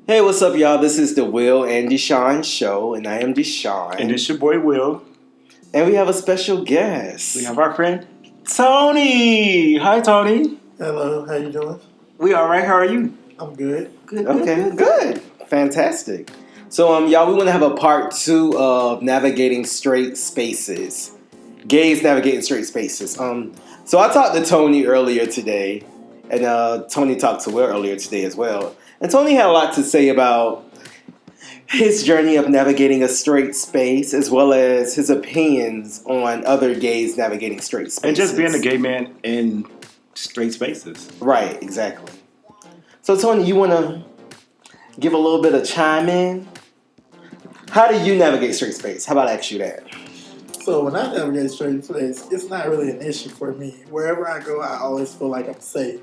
Hey, what's up, y'all? This is the Will and Deshaun show, and I am Deshaun. And it's your boy Will. And we have a special guest. We have our friend Toney. Hi, Toney. Hello, how you doing? We all right? How are you? I'm good. Good. Fantastic. So, y'all, we want to have a part 2 of navigating straight spaces. Gays navigating straight spaces. So I talked to Toney earlier today, and Toney talked to Will earlier today as well. And Toney had a lot to say about his journey of navigating a straight space, as well as his opinions on other gays navigating straight spaces. And just being a gay man in straight spaces. Right, exactly. So, Toney, you want to give a little bit of chime in? How do you navigate straight space? How about I ask you that? So when I navigate straight space, it's not really an issue for me. Wherever I go, I always feel like I'm safe.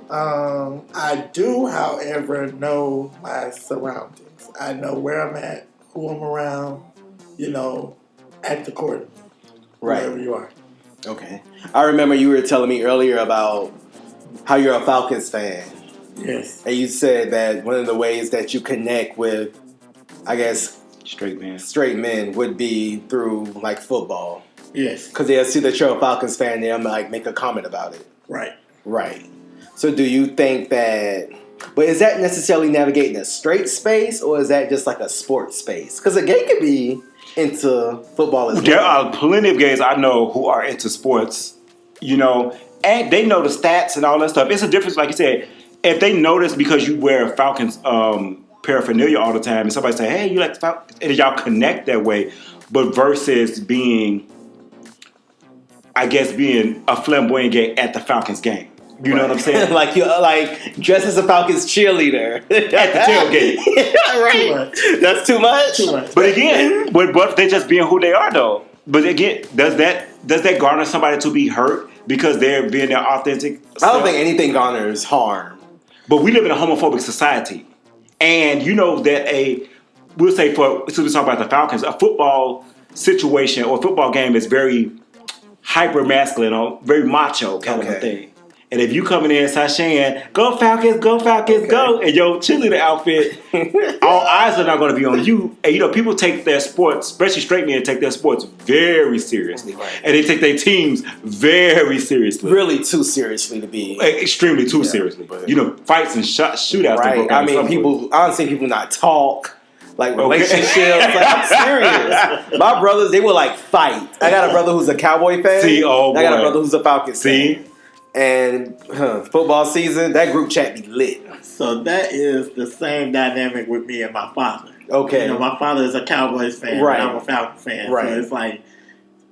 I do, however, know my surroundings. I know where I'm at, who I'm around, act accordingly. Right. Wherever you are. Okay. I remember you were telling me earlier about how you're a Falcons fan. Yes. And you said that one of the ways that you connect with, I guess, straight men would be through, like, football. Yes. Because they'll see that you're a Falcons fan, they'll, like, make a comment about it. Right. So do you think that... But is that necessarily navigating a straight space, or is that just like a sports space? Because a gay could be into football as well. There are plenty of gays I know who are into sports, and they know the stats and all that stuff. It's a difference, like you said, if they notice because you wear Falcons paraphernalia all the time, and somebody say, hey, you like the Falcons, and y'all connect that way, but versus being a flamboyant gay at the Falcons game. You know what I'm saying? Like you dressed as a Falcons cheerleader At the tailgate. Right. That's too much. But again, but they just being who they are though. But again, does that garner somebody to be hurt because they're being their authentic self? I don't think anything garners harm. But we live in a homophobic society. And you know that we'll say since we talk about the Falcons, a football situation or a football game is very hyper masculine or very macho kind of a thing. And if you coming in sashaying, go Falcons, go, and your cheerleader outfit, all eyes are not going to be on you. And people take their sports, especially straight men, take their sports very seriously. Right. And they take their teams very seriously. Really too seriously to be. Extremely too seriously. But, fights and shootouts. Right. I mean, I don't see people not talk. Like relationships, like I'm serious. My brothers, they will like fight. I got a brother who's a Cowboy fan. I got a brother who's a Falcons fan. And football season, that group chat be lit. So that is the same dynamic with me and my father. Okay. My father is a Cowboys fan, right. and I'm a Falcons fan. Right. So it's like,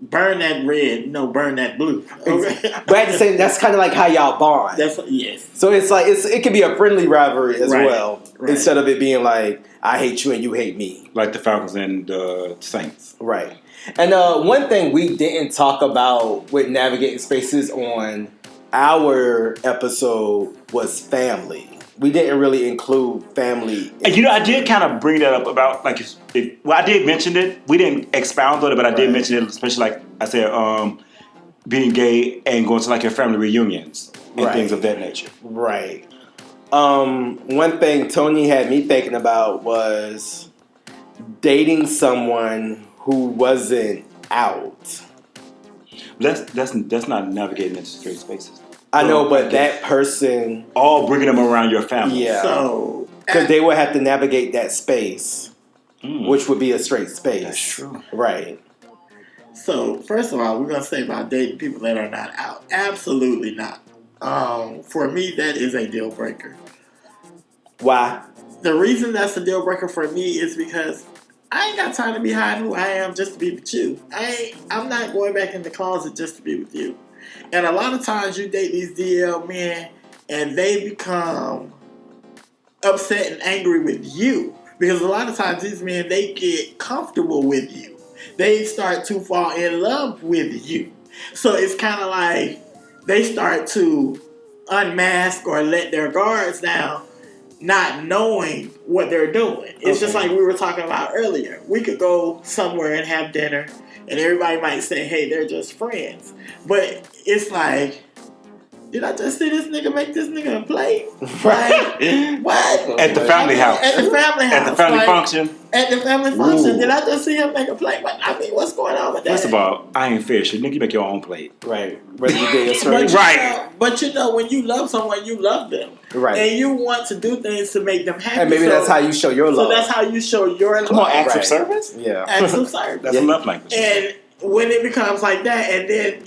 burn that red, burn that blue. Okay? But at the same, that's kind of like how y'all bond. Yes. So it's like, it can be a friendly rivalry as well. Right. Instead of it being like, I hate you and you hate me. Like the Falcons and the Saints. Right. And one thing we didn't talk about with navigating spaces on our episode was family. We didn't really include family. And I did kind of bring that up about I did mention it. We didn't expound on it, but I did mention it, especially like I said, being gay and going to like your family reunions and things of that nature. Right. One thing Toney had me thinking about was dating someone who wasn't out. That's not navigating into straight spaces. I know, but that person... all bringing them around your family. Yeah. So... because they would have to navigate that space, which would be a straight space. That's true. Right. So, first of all, we're going to say about dating people that are not out. Absolutely not. For me, that is a deal breaker. Why? The reason that's a deal breaker for me is because I ain't got time to be hiding who I am just to be with you. I'm not going back in the closet just to be with you. And a lot of times you date these DL men and they become upset and angry with you. Because a lot of times these men, they get comfortable with you. They start to fall in love with you. So it's kind of like they start to unmask or let their guards down, not knowing what they're doing. It's just like we were talking about earlier. We could go somewhere and have dinner, and everybody might say, hey, they're just friends. But it's like, did I just see this nigga make this nigga a plate? Right. What? At the family house. At the family house. At the family function. At the family function. Ooh. Did I just see him make a plate? I mean, what's going on with that? First of all, I ain't fish. Nigga, you make your own plate. Right. Whether you did it But Right. But when you love someone, you love them. Right. And you want to do things to make them happy. And maybe that's how you show your love. So that's how you show your love. Come on, acts of Right. service? Yeah. Acts of service. That's a love language. And when it becomes like that, and then,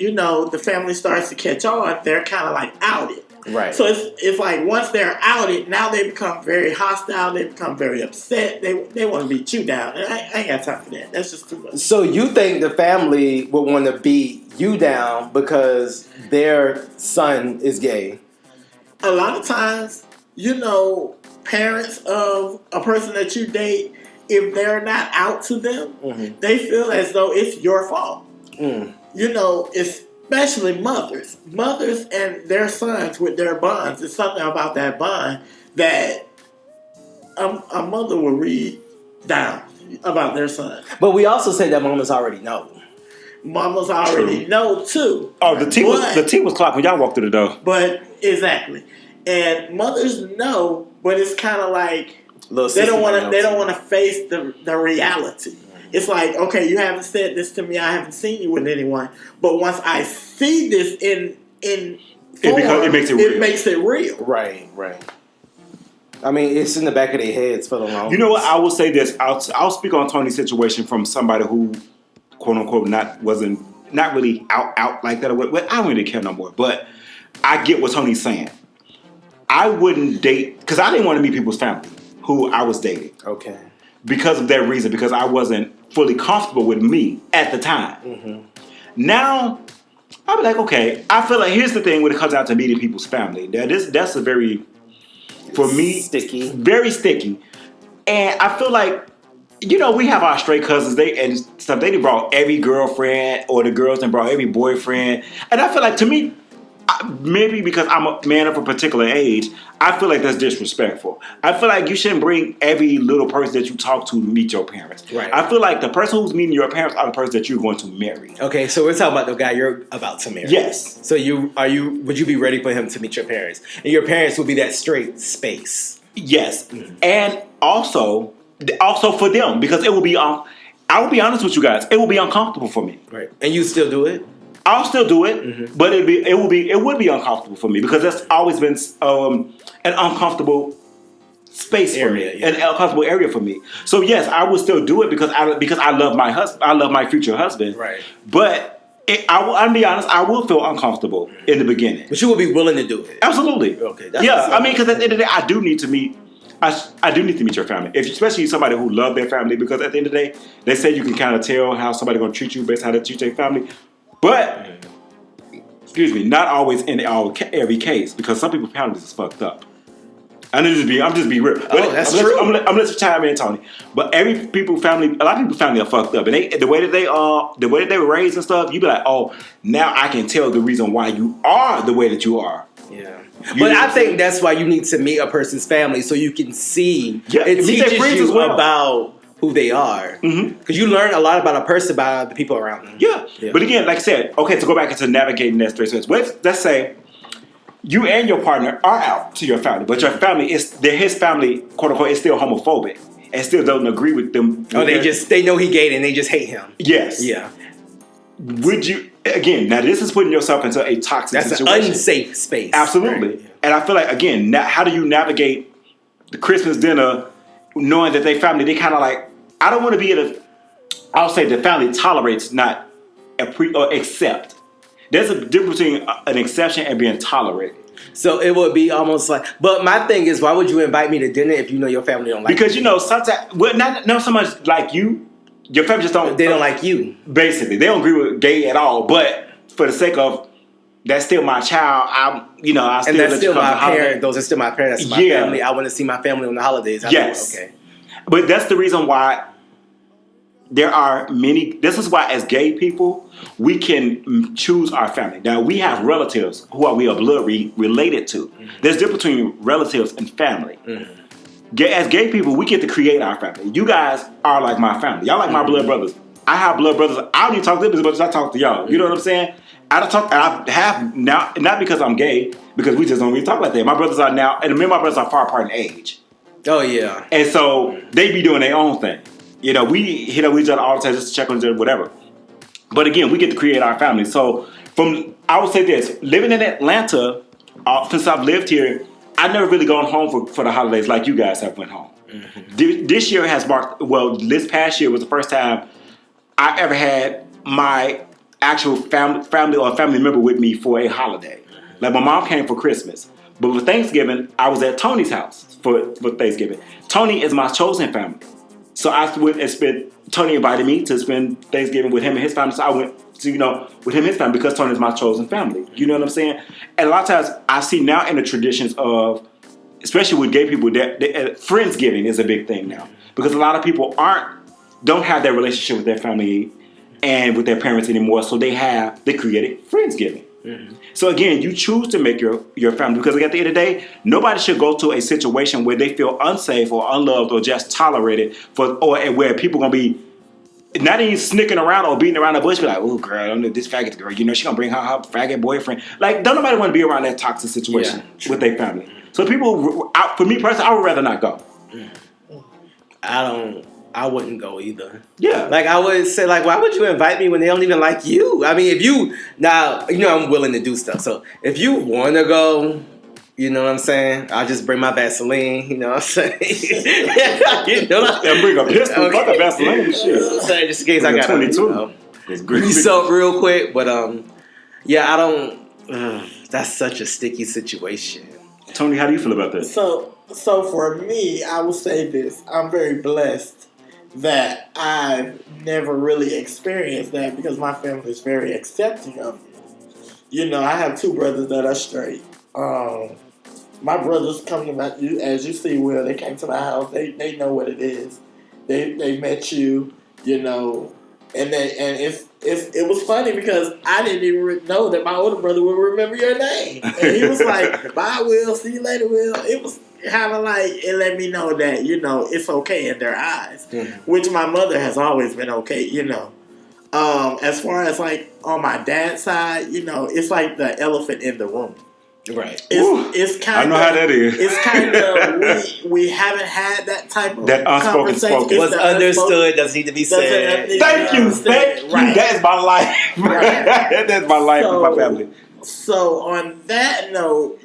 the family starts to catch on, they're kind of like outed. Right. So it's like once they're outed, now they become very hostile. They become very upset. They want to beat you down. And I ain't got time for that. That's just too much. So you think the family would want to beat you down because their son is gay? A lot of times, parents of a person that you date, if they're not out to them, they feel as though it's your fault. Especially mothers. Mothers and their sons with their bonds. There's something about that bond that a mother will read down about their son. But we also say that mamas already know. Mamas already know too. Oh, the tea was clocked when y'all walked through the door. But exactly. And mothers know, but it's kind of like they don't want to face the reality. It's like, okay, you haven't said this to me. I haven't seen you with anyone. But once I see this in form, it makes it real. It makes it real. Right. I mean, it's in the back of their heads for the long. You know what? I will say this. I'll speak on Toney's situation from somebody who, quote unquote, wasn't really out like that. But I don't really care no more. But I get what Toney's saying. I wouldn't date because I didn't want to meet people's family who I was dating. Okay. Because of that reason, because I wasn't fully comfortable with me at the time. Now, I'll be like, okay, I feel like here's the thing when it comes out to meeting people's family. That's a very, for me, sticky. Very sticky. And I feel like, we have our straight cousins, they brought every girlfriend, or the girls and brought every boyfriend. And I feel like, to me, maybe because I'm a man of a particular age, I feel like that's disrespectful. I feel like you shouldn't bring every little person that you talk to meet your parents. Right. I feel like the person who's meeting your parents are the person that you're going to marry. Okay, so we're talking about the guy you're about to marry. Yes. So would you be ready for him to meet your parents? And your parents would be that straight space. Yes. And also for them, because it will be, I will be honest with you guys, it will be uncomfortable for me. Right. And you still do it? I'll still do it, but it would be uncomfortable for me because that's always been an uncomfortable space for me, an uncomfortable area for me. So yes, I would still do it because I love my husband, I love my future husband. Right. But I'll be honest, I will feel uncomfortable in the beginning. But you will be willing to do it. Absolutely. Okay. I mean, because at the end of the day, I do need to meet your family, especially somebody who loves their family. Because at the end of the day, they say you can kind of tell how somebody's going to treat you based on how they treat their family. But, not always in every case, because some people's families is fucked up. I'm just being real. But that's true. I'm gonna let you chime in, Toney. But a lot of people's family are fucked up, and the way that they were raised and stuff, you be like, oh, now I can tell the reason why you are the way that you are. Yeah. But I think that's why you need to meet a person's family so you can see. Yeah, it teaches you as well about who they are. Because you learn a lot about a person by the people around them. Yeah. But again, like I said, okay, to go back into navigating that straight space. Let's say you and your partner are out to your family, but your family his family, quote unquote, is still homophobic and still doesn't agree with them. They know he gay and they just hate him. Yes. Yeah. Would you, again, now this is putting yourself into a toxic situation. That's an unsafe space. Absolutely. Right. And I feel like, again, how do you navigate the Christmas dinner knowing that they kind of like, I don't want to be I'll say the family tolerates, not or accept. There's a difference between an exception and being tolerated. So it would be almost like, but my thing is, why would you invite me to dinner if you know your family don't like me? Because, sometimes, not so much like you, your family just don't. They don't like you. Basically, they don't agree with gay at all, but for the sake of, that's still my child. I still. And that's still my parent. Those are still my parents. That's my family. I want to see my family on the holidays. Yes. Okay. But that's the reason why there are many. This is why, as gay people, we can choose our family. Now, we have relatives who we are blood related to. There's a difference between relatives and family. As gay people, we get to create our family. You guys are like my family. Y'all like my blood brothers. I have blood brothers. I don't even talk to them as much as I talk to y'all. You know what I'm saying? I have now, not because I'm gay, because we just don't really talk like that. My brothers are now, and me and my brothers are far apart in age. Oh yeah. And so they be doing their own thing. We hit up each other all the time just to check on each other, whatever. But again, we get to create our family. So I would say this, living in Atlanta, since I've lived here, I've never really gone home for the holidays like you guys have went home. Mm-hmm. This year has marked, this past year was the first time I ever had my actual family or family member with me for a holiday. Like my mom came for Christmas. But for Thanksgiving, I was at Toney's house for Thanksgiving. Toney is my chosen family. So I went and spent, Toney invited me to spend Thanksgiving with him and his family. So I went to, with him and his family because Toney is my chosen family. You know what I'm saying? And a lot of times I see now in the traditions of, especially with gay people, that Friendsgiving is a big thing now. Because a lot of people don't have that relationship with their family and with their parents anymore. So they created Friendsgiving. Mm-hmm. So again, you choose to make your family, because at the end of the day, nobody should go to a situation where they feel unsafe or unloved or just tolerated or where people gonna be not even snicking around or beating around the bush, be like, oh girl, I don't know this faggot girl, she gonna bring her faggot boyfriend. Like, don't nobody want to be around that toxic situation with their family. So people, for me personally, I would rather not go. I wouldn't go either. Yeah. Like, I would say, like, why would you invite me when they don't even like you? I mean, if you, now, I'm willing to do stuff. So, if you want to go, you know what I'm saying? I'll just bring my Vaseline, you know what I'm saying? And bring a pistol, okay. fuck a Vaseline, shit. So, just in case I got 22. Grease up real quick. But, yeah, I don't, that's such a sticky situation. Toney, how do you feel about this? So for me, I will say this. I'm very blessed that I've never really experienced that because my family is very accepting of it. I have two brothers that are straight. My brothers come to my, as you see, Will, they came to my house. They know what it is. They met you, and it was funny because I didn't even know that my older brother would remember your name. And he was like, bye, Will, see you later, Will. It was kind of like, it let me know that, it's okay in their eyes, which my mother has always been okay, As far as like on my dad's side, it's like the elephant in the room. Right. It's kind of. I know how that is. It's kind of we haven't had that type of that unspoken conversation. What's understood doesn't need to be said. Thank you. Right. That is my life. Right. That's my life with my family. So on that note,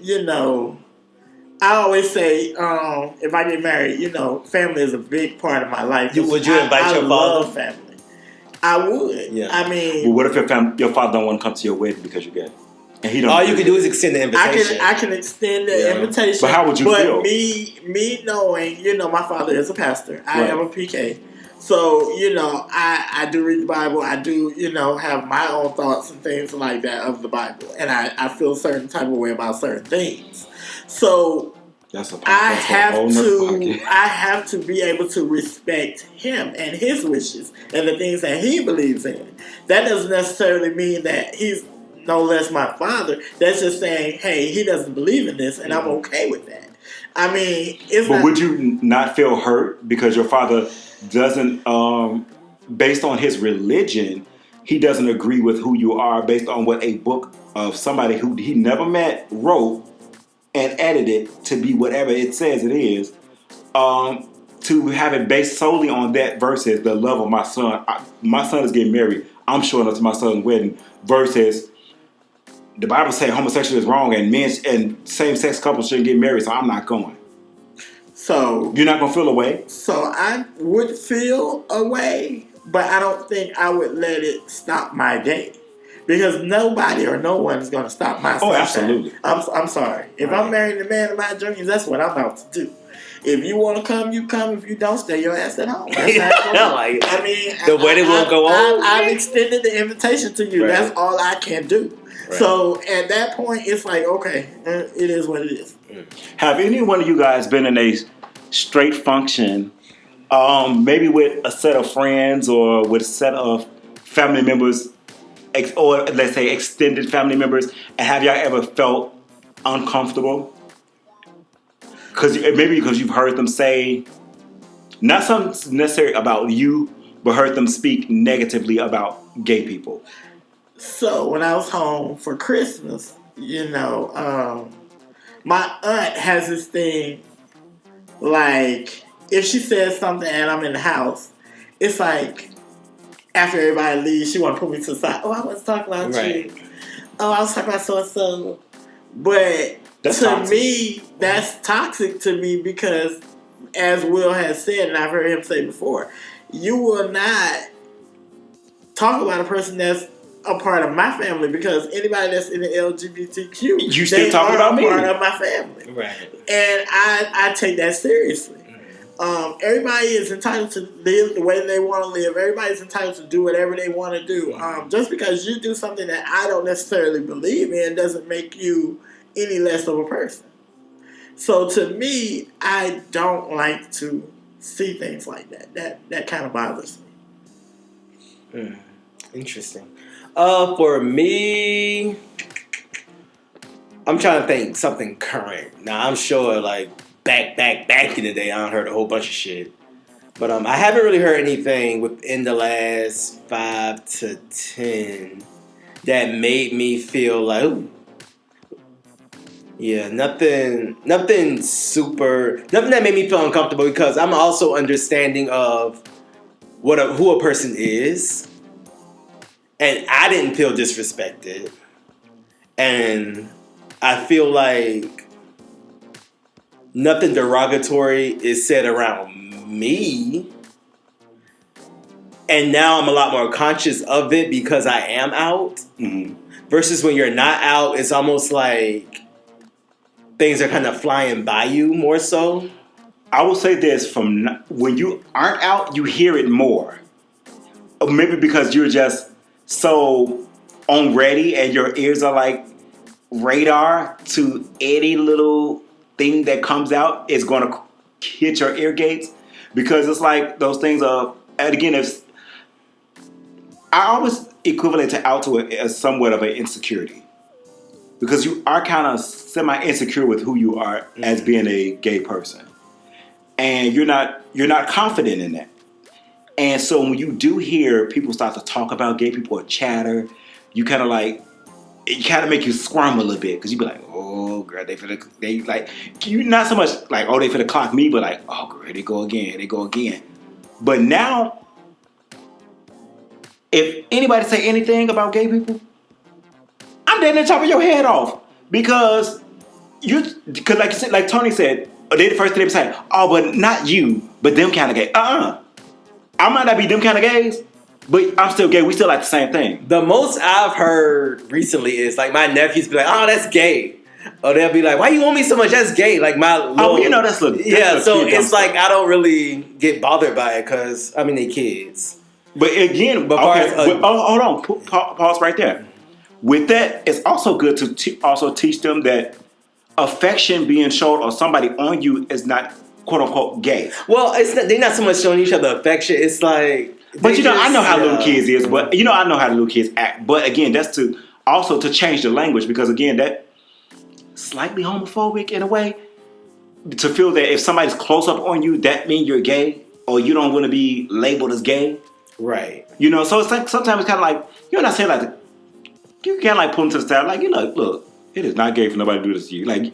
I always say, if I get married, family is a big part of my life. Would you invite your father? I love family. I would. Yeah. I mean, but what if your father don't want to come to your wedding because you're gay? And he don't. All you can do is extend the invitation. I can extend the invitation. But how would you feel? But me knowing, my father is a pastor. I am a PK. So, I do read the Bible. I do, have my own thoughts and things like that of the Bible. And I feel a certain type of way about certain things. So I have to be able to respect him and his wishes and the things that he believes in. That doesn't necessarily mean that he's no less my father. That's just saying, hey, he doesn't believe in this, and I'm okay with that. I mean, would you not feel hurt because your father doesn't, based on his religion, he doesn't agree with who you are based on what a book of somebody who he never met wrote and edited to be whatever it says it is, to have it based solely on that versus the love of my son. My son is getting married. I'm showing up to my son's wedding versus the Bible says homosexuality is wrong and men and same-sex couples shouldn't get married, so I'm not going. So you're not gonna feel a way? So I would feel a way, but I don't think I would let it stop my day. Because nobody or no one is going to stop my sunshine. Oh, absolutely. I'm sorry. If I'm marrying the man of my dreams, that's what I'm about to do. If you want to come, you come. If you don't, stay your ass at home. I mean, the wedding will go on. I've extended the invitation to you. Right. That's all I can do. Right. So at that point, it's like, okay, it is what it is. Have any one of you guys been in a straight function, maybe with a set of friends or with a set of family members, or let's say extended family members, and have y'all ever felt uncomfortable? Maybe because you've heard them say, not something necessarily about you, but heard them speak negatively about gay people. So when I was home for Christmas, my aunt has this thing like if she says something and I'm in the house, it's like after everybody leaves, she want to put me to the side. Oh, I was talking about you. Oh, I was talking about so and so. But That's to toxic. me, that's toxic to me because, as Will has said, and I've heard him say before, you will not talk about a person that's a part of my family because anybody that's in the LGBTQ, You still talking about me. Part of my family, Right. and I take that seriously. Everybody is entitled to live the way they want to live. Everybody's entitled to do whatever they want to do. Just because you do something that I don't necessarily believe in doesn't make you any less of a person. So to me, I don't like to see things like that. That kind of bothers me. Interesting. For me, I'm trying to think something current. Now, I'm sure, like, back in the day, I heard a whole bunch of shit. But I haven't really heard anything within the last 5 to 10 that made me feel like, ooh. Yeah, nothing that made me feel uncomfortable because I'm also understanding of who a person is. And I didn't feel disrespected. And I feel like nothing derogatory is said around me. And now I'm a lot more conscious of it because I am out. Mm-hmm. Versus when you're not out, it's almost like things are kind of flying by you more so. I will say this, when you aren't out, you hear it more. Or maybe because you're just so on ready and your ears are like radar to any little thing that comes out is going to hit your ear gates. Because it's like those things of, and again, I always equivalent to out to it as somewhat of an insecurity. Because you are kind of semi-insecure with who you are as being a gay person. And you're not confident in that. And so when you do hear people start to talk about gay people or chatter, it kind of make you squirm a little bit because you be like, oh girl, they like, you not so much like, oh, they finna clock me, but like, oh girl, they go again. But now, if anybody say anything about gay people, I'm dead in the top of your head off because like you said, like Toney said, they the first thing they say, oh, but not you, but them kind of gay. I might not be them kind of gays, but I'm still gay. We still like the same thing. The most I've heard recently is like my nephews be like, oh, that's gay. Or they'll be like, why you want me so much? That's gay. Like my little, That's so it's like I don't really get bothered by it because I mean they kids. But again, hold on, pause right there. With that, it's also good to also teach them that affection being shown or somebody on you is not quote unquote gay. Well, they're not so much showing each other affection. It's like, but I know how little kids is. But I know how the little kids act. But again, that's to change the language because again, that slightly homophobic in a way. To feel that if somebody's close up on you, that means you're gay or you don't want to be labeled as gay. Right. So it's like sometimes it's kind of like you're not saying like you can't like pull them to the side like look. It is not gay for nobody to do this to you. Like, but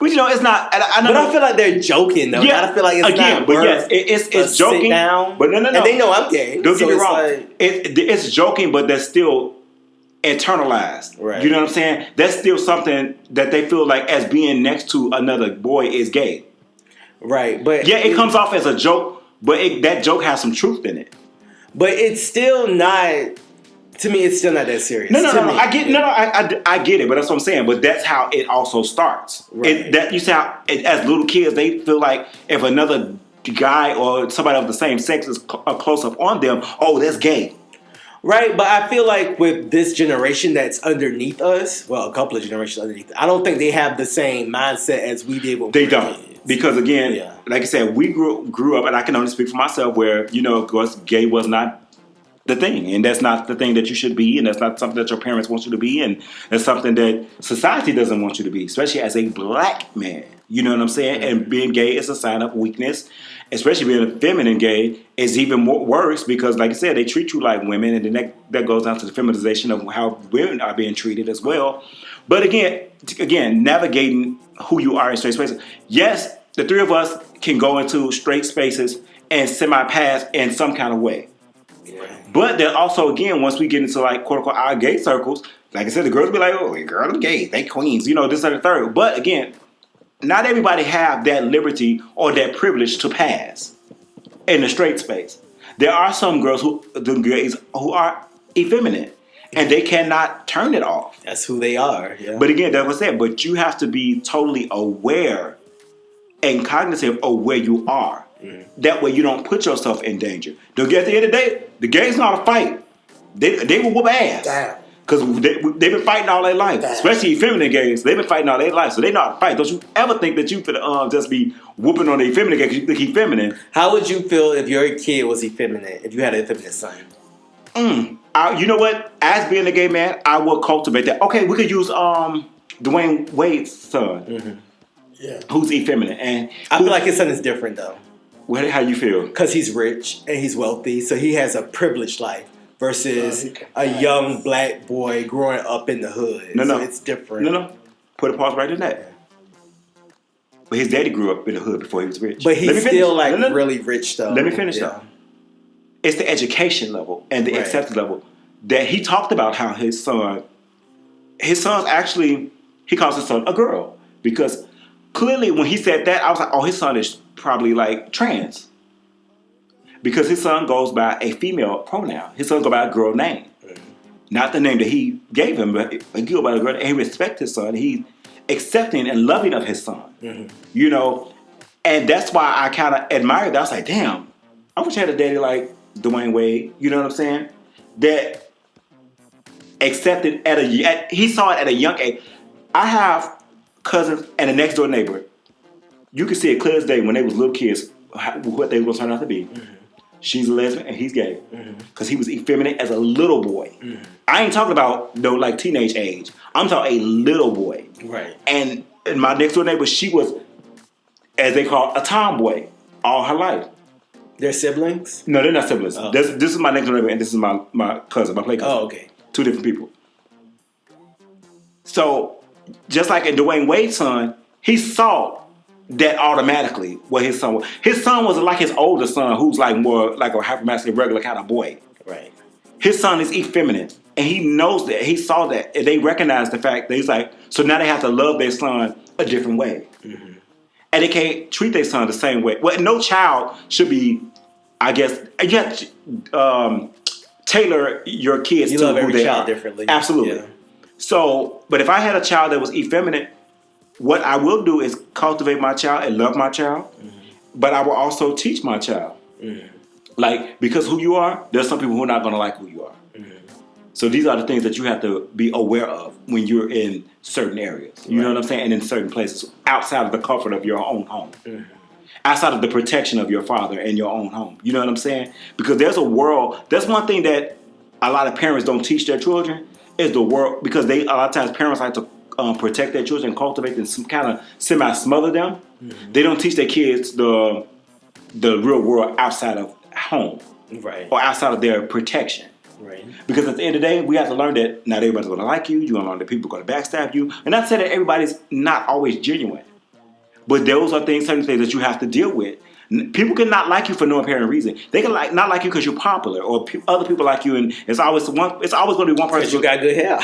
it's not. I know, but I feel like they're joking, though. Yeah, I feel like it's again, not but yes, it's joking. Down, but no. And they know I'm gay. Don't get me wrong. Like, it's joking, but that's still internalized. Right. You know what I'm saying? That's still something that they feel like as being next to another boy is gay. Right. But yeah, it comes off as a joke, but that joke has some truth in it. But it's still not. To me, it's still not that serious. No. I get it, but that's what I'm saying. But that's how it also starts. Right. You see how, as little kids, they feel like if another guy or somebody of the same sex is close up on them, oh, that's gay. Right, but I feel like with this generation that's underneath us, well, a couple of generations underneath, I don't think they have the same mindset as we did when they don't. Kids. Because again, like I said, we grew up, and I can only speak for myself, where of course, gay was not the thing, and that's not the thing that you should be, and that's not something that your parents want you to be, and that's something that society doesn't want you to be, especially as a black man. You know what I'm saying? And being gay is a sign of weakness, especially being a feminine gay, is even more worse because, like I said, they treat you like women, and then that goes down to the feminization of how women are being treated as well. But again, navigating who you are in straight spaces. Yes, the three of us can go into straight spaces and semi-pass in some kind of way. But then also, again, once we get into like quote unquote our gay circles, like I said, the girls be like, "Oh, girl, I'm gay, they queens," this and the third. But again, not everybody have that liberty or that privilege to pass in the straight space. There are some girls the gays who are effeminate, and they cannot turn it off. That's who they are. Yeah. But again, that's what I said. But you have to be totally aware and cognitive of where you are. That way you don't put yourself in danger. Don't get at the end of the day, the gays not a fight. They will whoop ass. Because they've been fighting all their life. Especially feminine gays. They've been fighting all their life. So they know how to fight. Don't you ever think that you could just be whooping on the effeminate gay because you think he's feminine. How would you feel if your kid was effeminate, if you had an effeminate son? You know what? As being a gay man, I will cultivate that. Okay, we could use Dwayne Wade's son. Yeah. Who's effeminate. And I feel like his son is different though. How you feel? Because he's rich and he's wealthy, so he has a privileged life versus a young black boy growing up in the hood. No. So it's different. No. Put a pause right in that. But his daddy grew up in the hood before he was rich. But he's still really rich though. Let me finish though. It's the education level and the acceptance level that he talked about how his son's actually, he calls his son a girl. Because clearly when he said that, I was like, oh, his son is probably like trans. Because his son goes by a female pronoun. His son goes by a girl name. Not the name that he gave him, but he goes by a girl name. And he respects his son. He's accepting and loving of his son. And that's why I kind of admired that. I was like, damn, I wish I had a daddy like Dwayne Wade. You know what I'm saying? That accepted he saw it at a young age. I have cousins and a next door neighbor. You can see it clear as day when they was little kids what they were going to turn out to be. She's a lesbian and he's gay. Because he was effeminate as a little boy. I ain't talking about like teenage age. I'm talking a little boy. Right. And my next door neighbor, she was, as they call a tomboy all her life. They're siblings? No, they're not siblings. Oh. This is my next door neighbor and this is my cousin, my play cousin. Oh, okay. Two different people. So, just like in Dwayne Wade's son, he saw that automatically what his son was. His son was like his older son, who's like more like a hypermasculine, regular kind of boy. Right. His son is effeminate, and he knows that. He saw that, and they recognize the fact that he's like. So now they have to love their son a different way, and they can't treat their son the same way. Well, no child should be. I guess you have to tailor your kids you to love who every they child are. differently. Absolutely. Yeah. So, but if I had a child that was effeminate, what I will do is cultivate my child and love my child, but I will also teach my child. Like, because who you are, there's some people who are not going to like who you are. So these are the things that you have to be aware of when you're in certain areas. You know what I'm saying? And in certain places, outside of the comfort of your own home. Outside of the protection of your father and your own home. You know what I'm saying? Because there's a world, that's one thing that a lot of parents don't teach their children, is the world, because a lot of times parents like to protect their children, cultivate them, kind of semi-smother them. They don't teach their kids the real world outside of home. Right. Or outside of their protection. Right. Because at the end of the day, we have to learn that not everybody's going to like you. You're going to learn that people are going to backstab you. And not to say that everybody's not always genuine. But those are certain things that you have to deal with. People can not like you for no apparent reason. They can not like you because you're popular, or other people like you, and it's always going to be one person. Because you got good hair.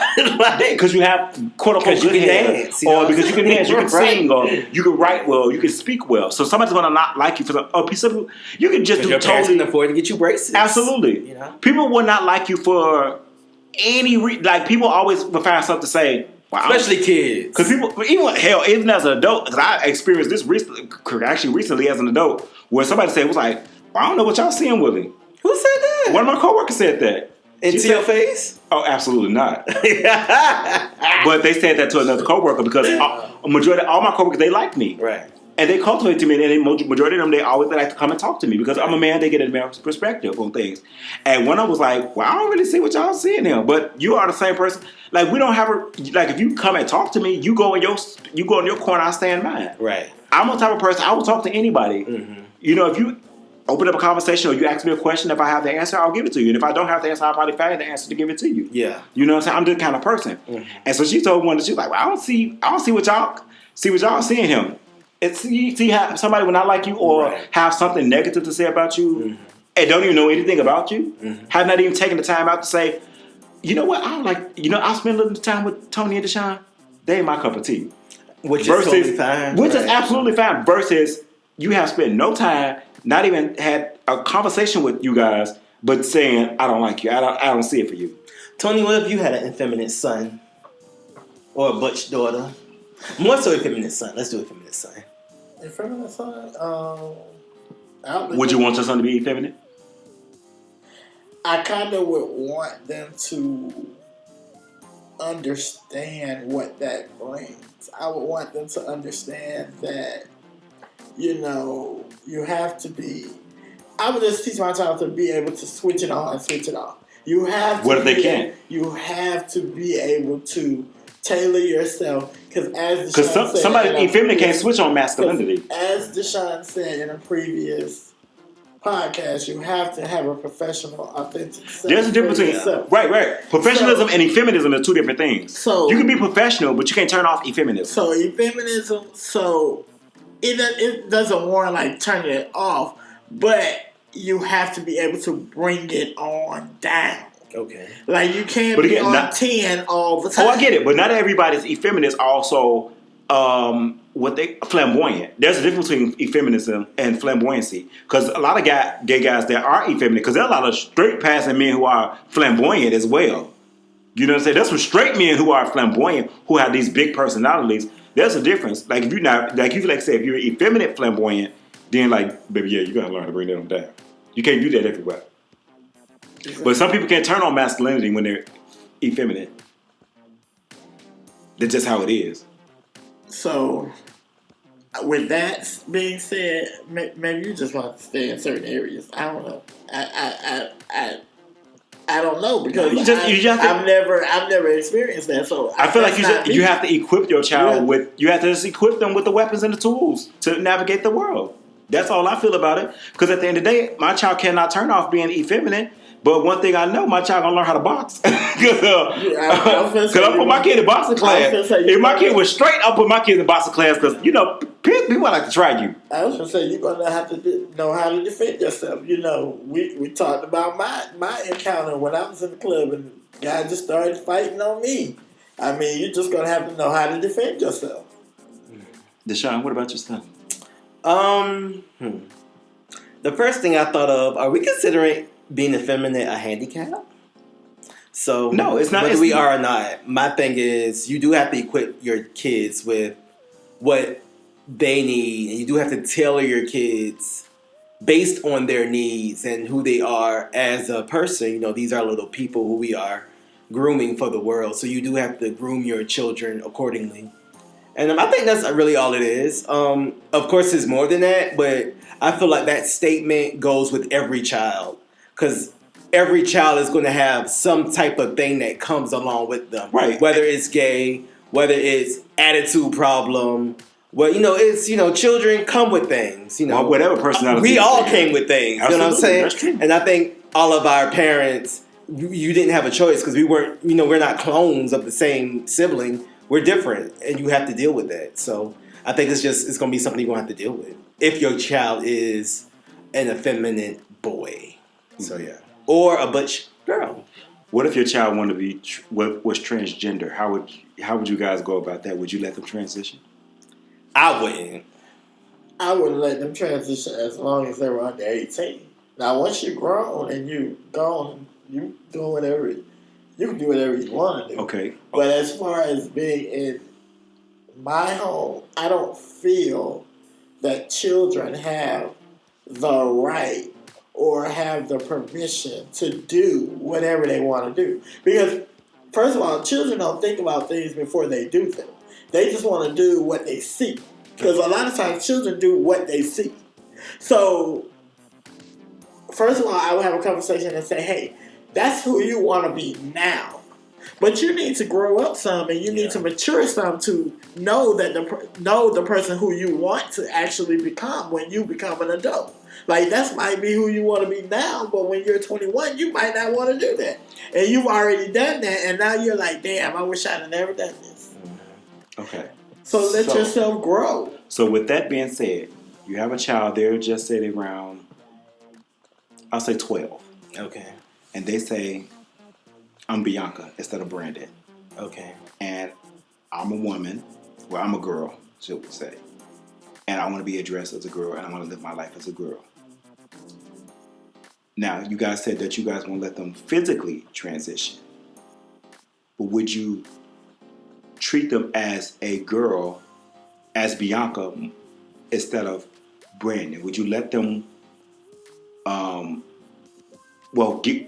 Because you have quote unquote good hair, dance, or because you can dance, you can sing, or you can write well, you can speak well. So somebody's going to not like you for a piece of. You can just do your parents totally can afford to get you braces. Absolutely. You know? People will not like you for any like people always will find something to say. Wow. Especially kids. Because people, even as an adult, because I experienced this recently as an adult, where somebody said, was like, well, I don't know what y'all seeing, Willie. Who said that? One of my coworkers said that. Into your face? Oh, absolutely not. But they said that to another coworker because a majority of all my coworkers, they like me. Right. And they cultivate to me, and the majority of them, they always like to come and talk to me because I'm a man. They get a man's perspective on things. And one of them was like, "Well, I don't really see what y'all seeing here, but you are the same person. Like we don't have a like. If you come and talk to me, you go in your corner. I stay in mine. Right. I'm the type of person I will talk to anybody. Mm-hmm. You know, if you open up a conversation or you ask me a question, if I have the answer, I'll give it to you. And if I don't have the answer, I'll probably find the answer to give it to you. Yeah. You know what I'm saying? I'm this kind of person. Mm-hmm. And so she told one that she was like, "Well, I don't see what y'all seeing him. It's you see how somebody will not like you or have something negative to say about you and don't even know anything about you, have not even taken the time out to say, you know what, I don't like, I spend a little time with Toney and Deshaun. They ain't my cup of tea. Which is totally fine. Which is absolutely fine. Versus you have spent no time, not even had a conversation with you guys, but saying, I don't like you. I don't see it for you. Toney, what if you had an effeminate son? Or a butch daughter? More so effeminate son. Let's do effeminate son. Effeminate son? Would you want your son to be effeminate? I kind of would want them to understand what that brings. I would want them to understand that, you have to be... I would just teach my child to be able to switch it on and switch it off. You have to... What if they can't? You have to be able to tailor yourself, because somebody effeminate can't switch on masculinity. As Deshaun said in a previous podcast, you have to have a professional, authentic self. There's a difference between right. Professionalism and effeminism are two different things. So you can be professional, but you can't turn off effeminism. So effeminism, it doesn't warrant like turning it off, but you have to be able to bring it on down. Okay. Like you can't be on 10 all the time. Oh, I get it, but not everybody's effeminate. Also, flamboyant. There's a difference between effeminism and flamboyancy. Because a lot of gay guys that are effeminate, because there are a lot of straight passing men who are flamboyant as well. You know what I'm saying? There's some straight men who are flamboyant, who have these big personalities. There's a difference. Like if you're not, like you say, if you're effeminate flamboyant, then like, baby, yeah, you gotta learn to bring them down. You can't do that everywhere. But some people can't turn on masculinity when they're effeminate. That's just how it is. So, with that being said, maybe you just want to stay in certain areas. I don't know. I don't know because I've never experienced that. So I feel like you have to equip your child with. You have to just equip them with the weapons and the tools to navigate the world. That's all I feel about it. Because at the end of the day, my child cannot turn off being effeminate. But one thing I know, my child gonna learn how to box. Because I put my kid in boxing class. If my kid was straight, I'll put my kid in boxing class because people like to try you. I was gonna say you're gonna have to know how to defend yourself. We talked about my encounter when I was in the club and the guy just started fighting on me. I mean, you're just gonna have to know how to defend yourself. Deshaun, what about your son? The first thing I thought of: are we considering being effeminate a handicap? So no, it's not. Whether we are or not, my thing is you do have to equip your kids with what they need, and you do have to tailor your kids based on their needs and who they are as a person. These are little people who we are grooming for the world. So you do have to groom your children accordingly. And I think that's really all it is. Of course, it's more than that, but I feel like that statement goes with every child. Because every child is going to have some type of thing that comes along with them. Right. Whether it's gay, whether it's attitude problem. Well, it's, children come with things. Well, whatever personality. We all came with things. Absolutely. You know what I'm saying? That's true. And I think all of our parents, you didn't have a choice because we weren't, we're not clones of the same sibling. We're different. And you have to deal with that. So I think it's going to be something you're going to have to deal with. If your child is an effeminate boy. So yeah, or a butch girl. What if your child wanted to be was transgender? How would you guys go about that? Would you let them transition? I wouldn't. I wouldn't let them transition as long as they were under 18. Now, once you're grown and you gone, you doing whatever you can do whatever you want to do. Okay. But as far as being in my home, I don't feel that children have the right or have the permission to do whatever they want to do. Because, first of all, children don't think about things before they do them. They just want to do what they see. Because a lot of times children do what they see. So, first of all, I would have a conversation and say, hey, that's who you want to be now. But you need to grow up some, and you need to mature some to know that know the person who you want to actually become when you become an adult. Like, that might be who you want to be now, but when you're 21, you might not want to do that. And you've already done that, and now you're like, damn, I wish I'd have never done this. Okay. So let yourself grow. So with that being said, you have a child, they're just say around, I'll say 12. Okay. And they say, I'm Bianca instead of Brandon. Okay. And I'm a woman, well, I'm a girl, should we say. And I want to be addressed as a girl, and I want to live my life as a girl. Now, you guys said that you guys won't let them physically transition. But would you treat them as a girl, as Bianca, instead of Brandon? Would you let them,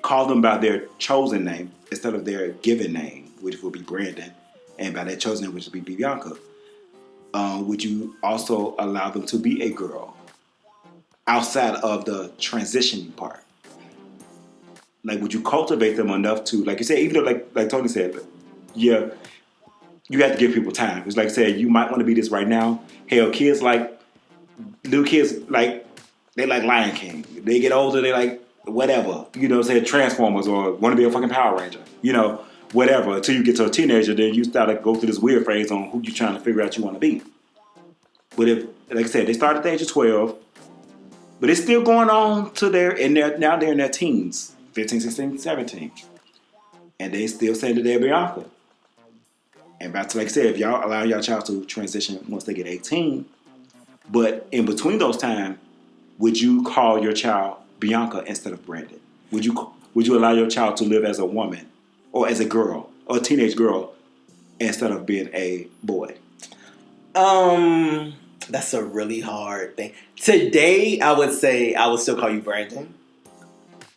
call them by their chosen name instead of their given name, which would be Brandon, and by their chosen name, which would be Bianca? Would you also allow them to be a girl outside of the transitioning part? Like, would you cultivate them enough to, like you said, even though, like Toney said, yeah, you have to give people time. It's like, say, you might want to be this right now. Hell, little kids, like, they like Lion King. They get older, they like whatever. You know, say Transformers or want to be a fucking Power Ranger. You know, whatever. Until you get to a teenager, then you start to go through this weird phase on who you're trying to figure out you want to be. But if, like I said, they start at the age of 12, but it's still going on to now they're in their teens. 15, 16, 17. And they still say that they're Bianca. And back to, like I said, if y'all allow your child to transition once they get 18, but in between those time, would you call your child Bianca instead of Brandon? Would you allow your child to live as a woman or as a girl or a teenage girl instead of being a boy? That's a really hard thing. Today, I would say I would still call you Brandon.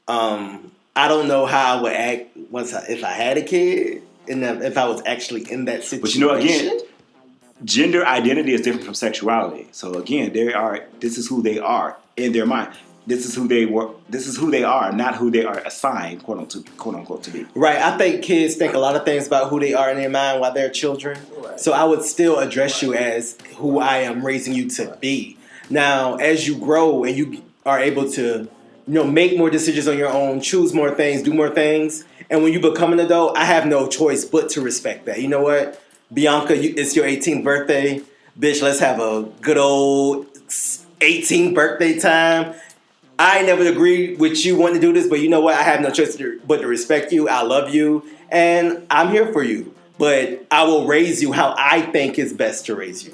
I don't know how I would act if I had a kid and if I was actually in that situation. But you know, again, gender identity is different from sexuality. So again, this is who they are in their mind. This is who they were. This is who they are, not who they are assigned, quote unquote, to be. Right. I think kids think a lot of things about who they are in their mind while they're children. Right. So I would still address you as who I am raising you to be. Now, as you grow and you are able to, make more decisions on your own, choose more things, do more things, and when you become an adult, I have no choice but to respect that. You know what, Bianca, it's your 18th birthday, bitch. Let's have a good old 18th birthday time. I never agreed with you wanting to do this, but you know what? I have no choice but to respect you. I love you, and I'm here for you. But I will raise you how I think is best to raise you.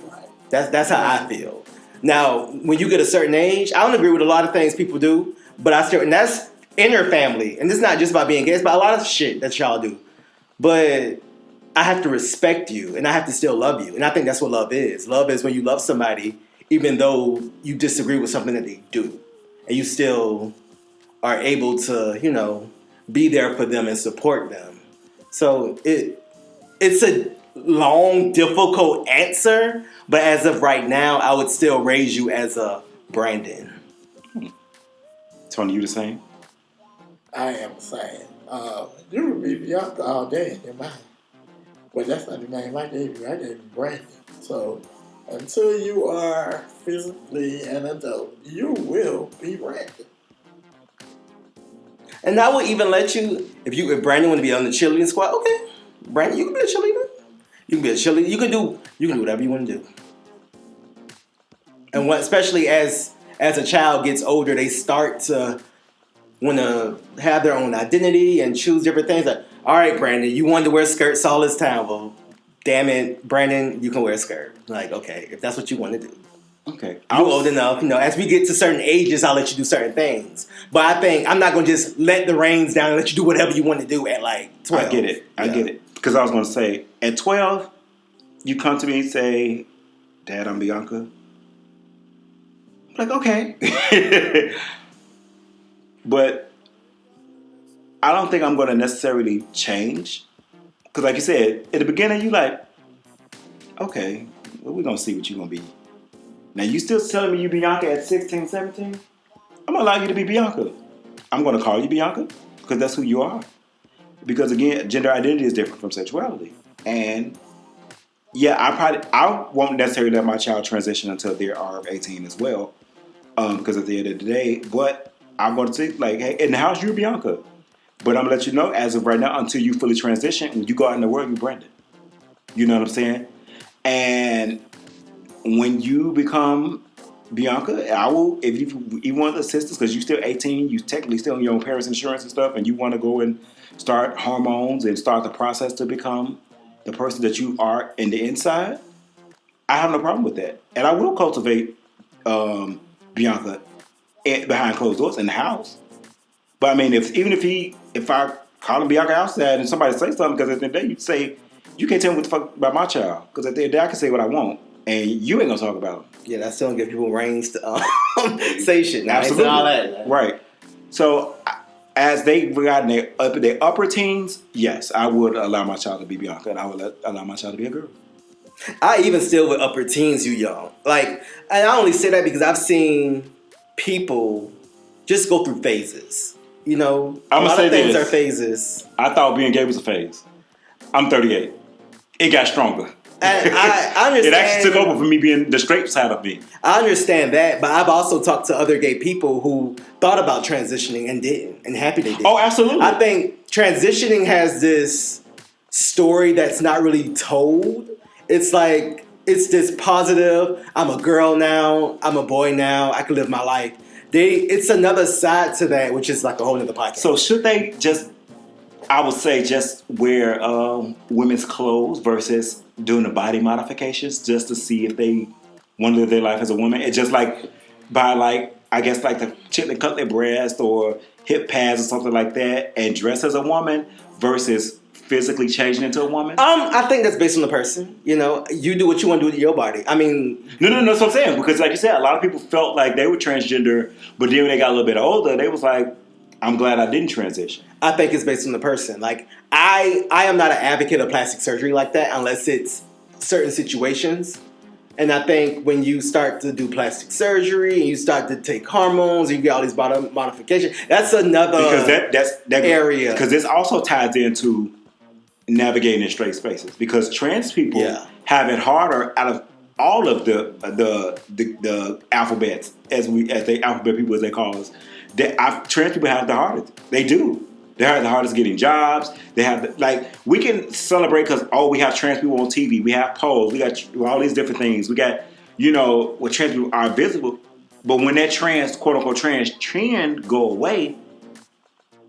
That's how I feel. Now, when you get a certain age, I don't agree with a lot of things people do, but and that's inner family. And it's not just about being gay, it's about a lot of shit that y'all do. But I have to respect you, and I have to still love you. And I think that's what love is. Love is when you love somebody, even though you disagree with something that they do. And you still are able to, be there for them and support them. So it's a long, difficult answer, but as of right now, I would still raise you as a Brandon. Toney, you the same? I am saying, you would be Bianca all day in your mind. But that's not the name I gave you. I gave you Brandon. So until you are physically an adult, you will be Brandon. And I will even let you, if Brandon want to be on the cheerleading squad, okay, Brandon, you can be a cheerleader. You can be a cheerleader. You can do whatever you want to do. And especially as a child gets older, they start to want to have their own identity and choose different things. Like, all right, Brandon, you wanted to wear skirts all this time. Well, damn it, Brandon, you can wear a skirt. Like, okay, if that's what you want to do. Okay. You're old enough, as we get to certain ages, I'll let you do certain things. But I think I'm not going to just let the reins down and let you do whatever you want to do at like 12. I get it. Because I was going to say, at 12, you come to me and say, Dad, I'm Bianca. I'm like, okay. But I don't think I'm going to necessarily change. Because like you said, at the beginning, you like, okay, well, we're going to see what you're going to be Now, you still telling me you Bianca at 16, 17? I'm going to allow you to be Bianca. I'm going to call you Bianca because that's who you are. Because, again, gender identity is different from sexuality. And, yeah, I won't necessarily let my child transition until they are 18 as well. Because at the end of the day, but I'm going to say, like, hey, in the house, you're Bianca. But I'm going to let you know, as of right now, until you fully transition, when you go out in the world, you're Brandon. You know what I'm saying? And when you become Bianca, I will, if you want to assist us, because you're still 18, you technically still on your own parents' insurance and stuff, and you want to go and start hormones and start the process to become the person that you are in the inside, I have no problem with that. And I will cultivate Bianca behind closed doors in the house. But I mean, if I call him Bianca outside and somebody say something, because at the end of the day, you say, you can't tell me what the fuck about my child. Because at the end of the day, I can say what I want, and you ain't going to talk about him. Yeah, that's still give people reins to say shit. Now, Absolutely. all that. Right. So, as they got in their upper teens, yes, I would allow my child to be Bianca, and I would allow my child to be a girl. I even still with upper teens, you young. Like, and I only say that because I've seen people just go through phases. You know, I'm a gonna lot say of things this. are phases. I thought being gay was a phase. I'm 38. It got stronger. And I understand. It actually took over for me being the straight side of me. I understand that, but I've also talked to other gay people who thought about transitioning and didn't, and happy they did. Oh, absolutely. I think transitioning has this story that's not really told. It's like, it's this positive, I'm a girl now, I'm a boy now, I can live my life. It's another side to that, which is like a whole other podcast. So should they just, I would say, just wear women's clothes versus doing the body modifications just to see if they want to live their life as a woman? It's just like buy I guess like the chick that cut their breast or hip pads or something like that and dress as a woman versus physically changing into a woman? I think that's based on the person. You know, you do what you want to do with your body. I mean, No, that's what I'm saying. Because like you said, a lot of people felt like they were transgender, but then when they got a little bit older, they was like, I'm glad I didn't transition. I think it's based on the person. Like, I am not an advocate of plastic surgery like that unless it's certain situations. And I think when you start to do plastic surgery and you start to take hormones and you get all these body modifications, that's another that's area. Because this also ties into navigating in straight spaces. Because trans people have it harder out of all of the alphabets as they alphabet people as they call us. Trans people have the hardest. They do. They have the hardest getting jobs. They have we can celebrate because we have trans people on TV. We have polls. We got all these different things. We got where trans people are visible. But when that trans quote unquote trans trend go away,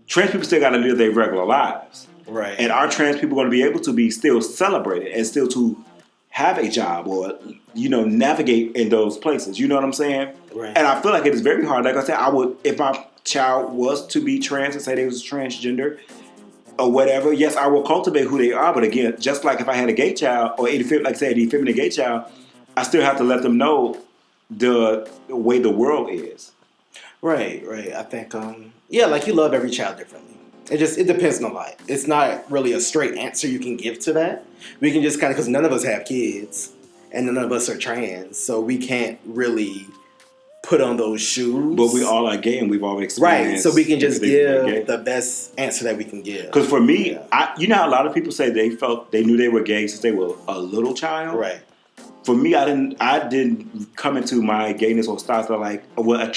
trans people still got to live their regular lives. Right. And are trans people going to be able to be still celebrated and still to have a job or navigate in those places? You know what I'm saying? Right. And I feel like it is very hard. Like I said, I would, if my child was to be trans and say they was transgender or whatever, yes, I will cultivate who they are. But again, just like if I had a gay child or an effeminate gay child, I still have to let them know the way the world is. Right. I think, like you love every child differently. It depends on the life. It's not really a straight answer you can give to that. We can just because none of us have kids and none of us are trans, so we can't really put on those shoes. But we all are gay and we've all experienced. Right, so we can just give the best answer that we can give. Because for me, you know how a lot of people say they knew they were gay since they were a little child? Right. For me, I didn't come into my gayness or start to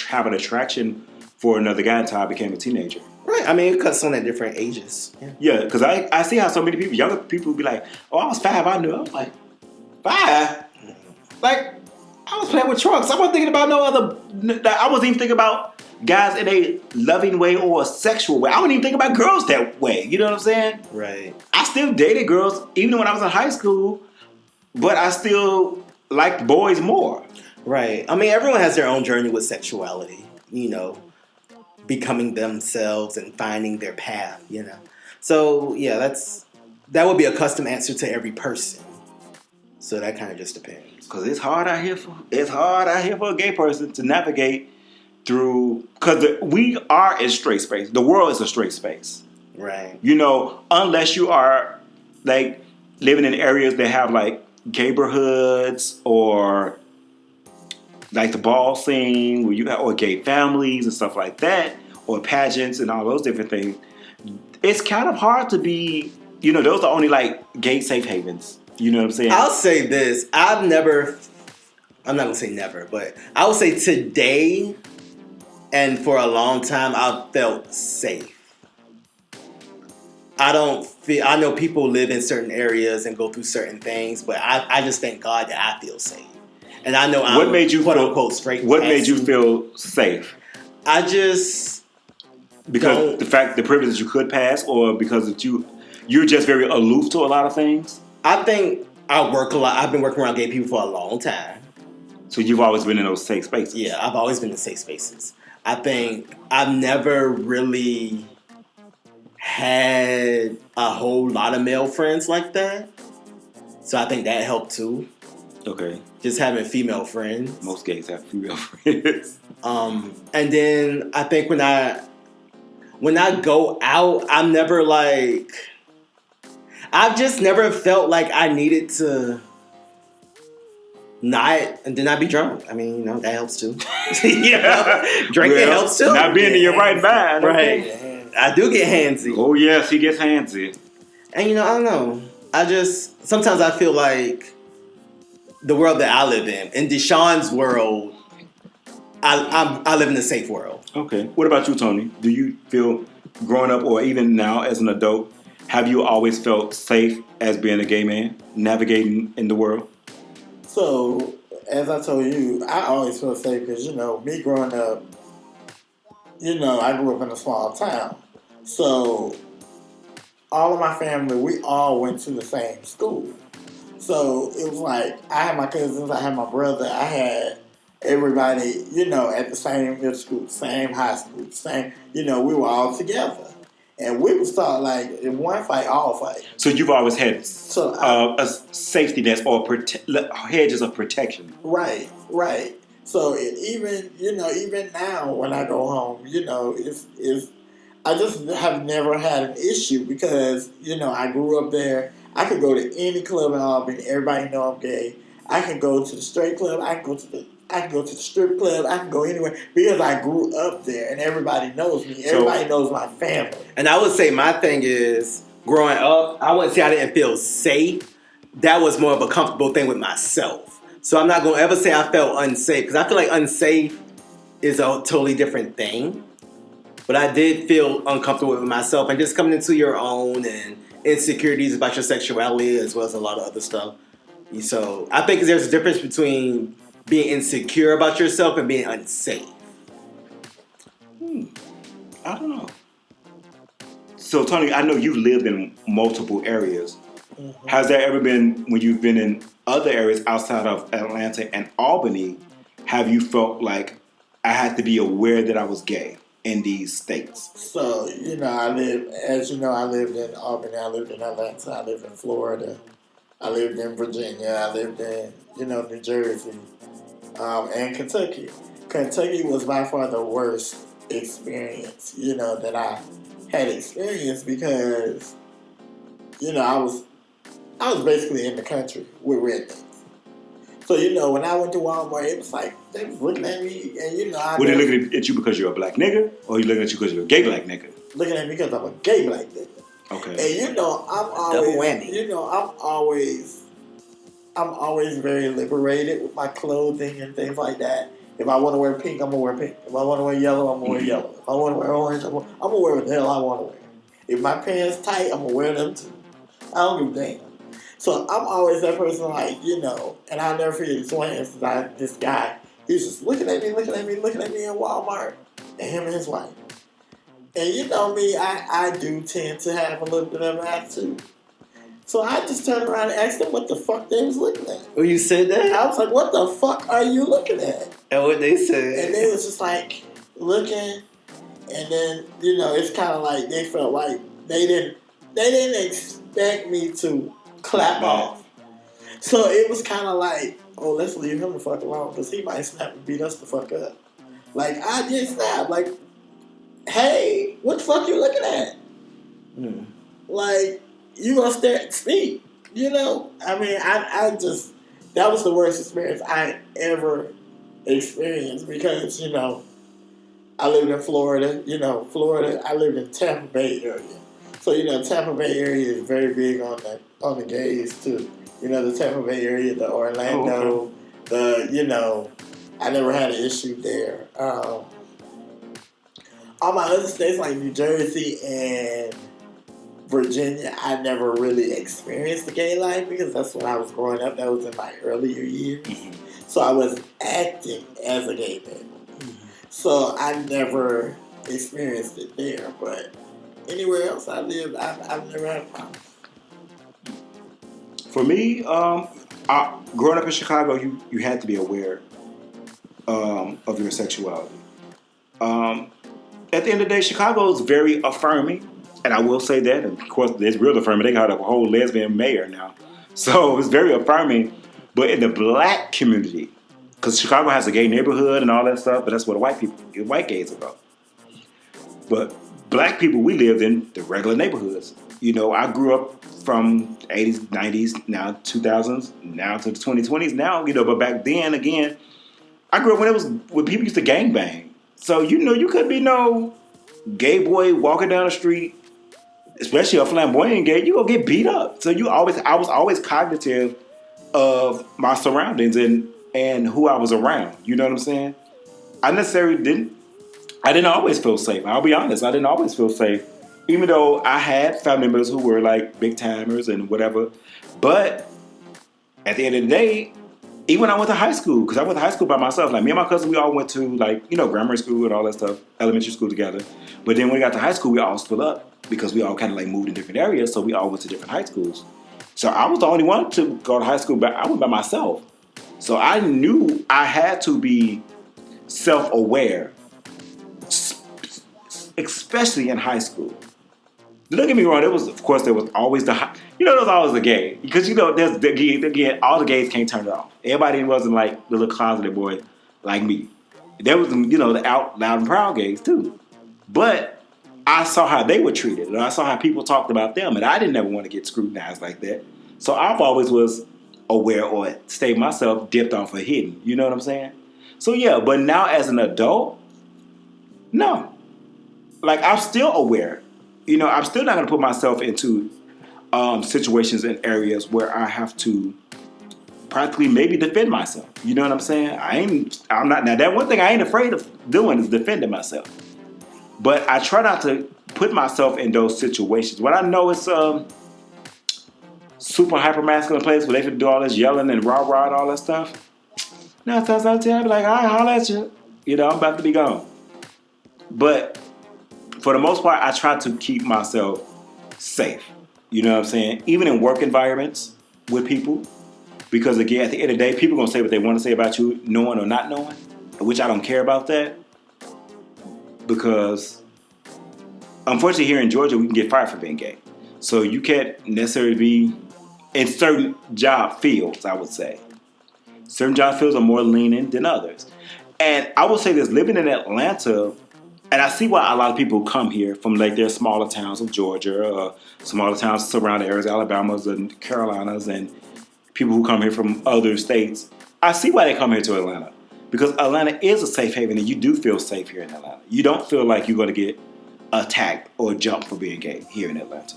have an attraction for another guy until I became a teenager. Right, I mean, it cuts on at different ages. Yeah, because I see how so many people, younger people, be like, "Oh, I was 5, I knew." I was like, 5? Like, I was playing with trunks. I wasn't thinking about no other. I wasn't even thinking about guys in a loving way or a sexual way. I wasn't even thinking about girls that way. You know what I'm saying? Right. I still dated girls even when I was in high school, but I still liked boys more. Right. I mean, everyone has their own journey with sexuality. Becoming themselves and finding their path. So yeah, that would be a custom answer to every person. So that kind of just depends. Because it's hard out here for a gay person to navigate through. Because we are in straight space. The world is a straight space. Right. Unless you are living in areas that have gayborhoods or like the ball scene, where you got or gay families and stuff like that, or pageants and all those different things. It's kind of hard to be, those are only like gay safe havens. You know what I'm saying? I'll say this. I'm not going to say never, but I would say today and for a long time, I've felt safe. I know people live in certain areas and go through certain things, but I just thank God that I feel safe. And I know I'm quote unquote straight. What made you feel safe? I just because the privilege you could pass, or because you're just very aloof to a lot of things. I think I work a lot. I've been working around gay people for a long time. So you've always been in those safe spaces. Yeah, I've always been in safe spaces. I think I've never really had a whole lot of male friends like that. So I think that helped too. Okay. Just having female friends. Most gays have female friends. And then I think when I go out, I'm never like, I've just never felt like I needed to not be drunk. I mean, that helps too. Drinking helps too. Not being in your right mind. Right. Okay. I do get handsy. Oh yes, he gets handsy. And I don't know. Sometimes I feel like the world that I live in Deshaun's world, I live in a safe world. Okay. What about you, Toney? Do you feel, growing up or even now as an adult, have you always felt safe as being a gay man, navigating in the world? So, as I told you, I always feel safe because, me growing up, I grew up in a small town. So, all of my family, we all went to the same school. So, it was like, I had my cousins, I had my brother, I had everybody, at the same middle school, same high school, same, we were all together. And we would start like, in one fight, all fight. So you've always had a safety net or hedges of protection. Right. So even now when I go home, it's I just have never had an issue because, I grew up there. I could go to any club in Albany. Everybody know I'm gay. I can go to the straight club. I can go to the strip club. I can go anywhere because I grew up there and everybody knows me. Everybody knows my family. And I would say my thing is, growing up, I wouldn't say I didn't feel safe. That was more of a comfortable thing with myself. So I'm not going to ever say I felt unsafe because I feel like unsafe is a totally different thing. But I did feel uncomfortable with myself and just coming into your own and insecurities about your sexuality as well as a lot of other stuff. So I think there's a difference between being insecure about yourself and being unsafe. I don't know. So Toney, I know you've lived in multiple areas. Mm-hmm. Has there ever been, when you've been in other areas outside of Atlanta and Albany, have you felt like I had to be aware that I was gay in these states? So, I lived in Albany, I lived in Atlanta, I lived in Florida, I lived in Virginia, I lived in, New Jersey, and Kentucky. Kentucky was by far the worst experience, that I had experienced because, I was basically in the country with rednecks. So, when I went to Walmart, it was like, they was looking at me, and, Were they looking at you because you're a black nigga, or you looking at you because you're a gay black nigga? Looking at me because I'm a gay black nigga. Okay. And, I'm always, double whammy. I'm always very liberated with my clothing and things like that. If I want to wear pink, I'm going to wear pink. If I want to wear yellow, I'm going to wear yellow. If I want to wear orange, I'm going to wear what the hell I want to wear. If my pants tight, I'm going to wear them too. I don't give a damn. So I'm always that person like, and I'll never forget this guy, he was just looking at me in Walmart, and him and his wife. And me, I do tend to have a little bit of an attitude. So I just turned around and asked them what the fuck they was looking at. Oh, you said that? I was like, what the fuck are you looking at? And what they said? And they was just like, looking, and then, it's kind of like they felt like they didn't expect me to clap off. So it was kind of like, oh, let's leave him the fuck alone because he might snap and beat us the fuck up. Like, I did snap. Like, hey, what the fuck you looking at? Like, you gonna stare at speak, I mean, I just, that was the worst experience I ever experience because, I lived in Florida. Florida, I lived in Tampa Bay area. So, Tampa Bay area is very big on the gays too. The Tampa Bay area, the Orlando, I never had an issue there. All my other states like New Jersey and Virginia, I never really experienced the gay life because that's when I was growing up. That was in my earlier years. So I was acting as a gay man. So I never experienced it there. But anywhere else I lived, I've never had a problem. For me, growing up in Chicago, you had to be aware of your sexuality. At the end of the day, Chicago is very affirming, and I will say that. And of course, it's real affirming. They got a whole lesbian mayor now, so it's very affirming. But in the black community, because Chicago has a gay neighborhood and all that stuff, but that's what white gays about. But black people, we lived in the regular neighborhoods. I grew up from 80s, 90s, now 2000s, now to the 2020s now, but back then, again, I grew up when people used to gangbang. So, you could be no gay boy walking down the street, especially a flamboyant gay, you gonna get beat up. So I was always cognitive of my surroundings and who I was around. You know what I'm saying? I didn't always feel safe. I'll be honest, I didn't always feel safe. Even though I had family members who were like big timers and whatever. But at the end of the day, even when I went to high school, because I went to high school by myself, like me and my cousin, we all went to grammar school and all that stuff, elementary school together. But then when we got to high school, we all split up because we all kind of like moved in different areas, so we all went to different high schools. So I was the only one to go to high school, but I went by myself. So I knew I had to be self-aware, especially in high school. Don't get me wrong. There was always there was always the gay because there's again all the gays can't turn it off. Everybody wasn't like the little closeted boy like me. There was the out loud and proud gays too, but I saw how they were treated and I saw how people talked about them, and I didn't ever want to get scrutinized like that. So I always was aware or stayed myself dipped off or hidden. You know what I'm saying? So yeah, but now as an adult, no, like I'm still aware. I'm still not going to put myself into situations and areas where I have to practically maybe defend myself. You know what I'm saying? I'm not. Now, that one thing I ain't afraid of doing is defending myself. But I try not to put myself in those situations. When I know it's super hyper masculine place where they can do all this yelling and rah-rah and all that stuff, 9 times out of 10, I'll be like, all right, holla at you. I'm about to be gone. But for the most part, I try to keep myself safe. You know what I'm saying? Even in work environments with people. Because again, at the end of the day, people are going to say what they want to say about you, knowing or not knowing. Which I don't care about that. Because, unfortunately, here in Georgia, we can get fired for being gay. So you can't necessarily be in certain job fields, I would say. Certain job fields are more lenient than others. And I will say this, living in Atlanta, and I see why a lot of people come here from like their smaller towns of Georgia, smaller towns surrounding areas, Alabamas and Carolinas, and people who come here from other states. I see why they come here to Atlanta. Because Atlanta is a safe haven and you do feel safe here in Atlanta. You don't feel like you're going to get attacked or jumped for being gay here in Atlanta.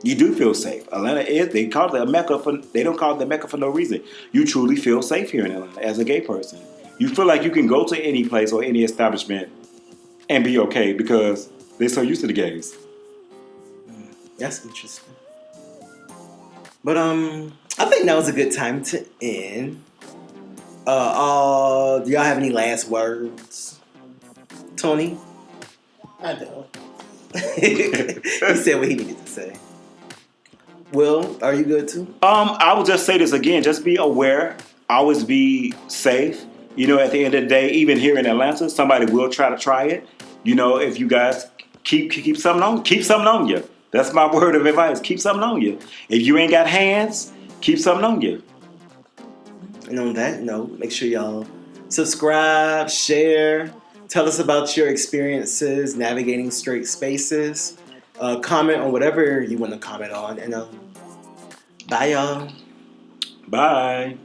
You do feel safe. Atlanta they call it a Mecca they don't call it the Mecca for no reason. You truly feel safe here in Atlanta as a gay person. You feel like you can go to any place or any establishment and be okay because they're so used to the gays. That's interesting. But I think that was a good time to end. Do y'all have any last words? Toney? I don't. He said what he needed to say. Will, are you good too? I will just say this again. Just be aware. Always be safe. At the end of the day, even here in Atlanta, somebody will try it. If you guys keep something on you. That's my word of advice. Keep something on you. If you ain't got hands, keep something on you. And on that note, make sure y'all subscribe, share, tell us about your experiences navigating straight spaces. Comment on whatever you want to comment on. And bye, y'all. Bye.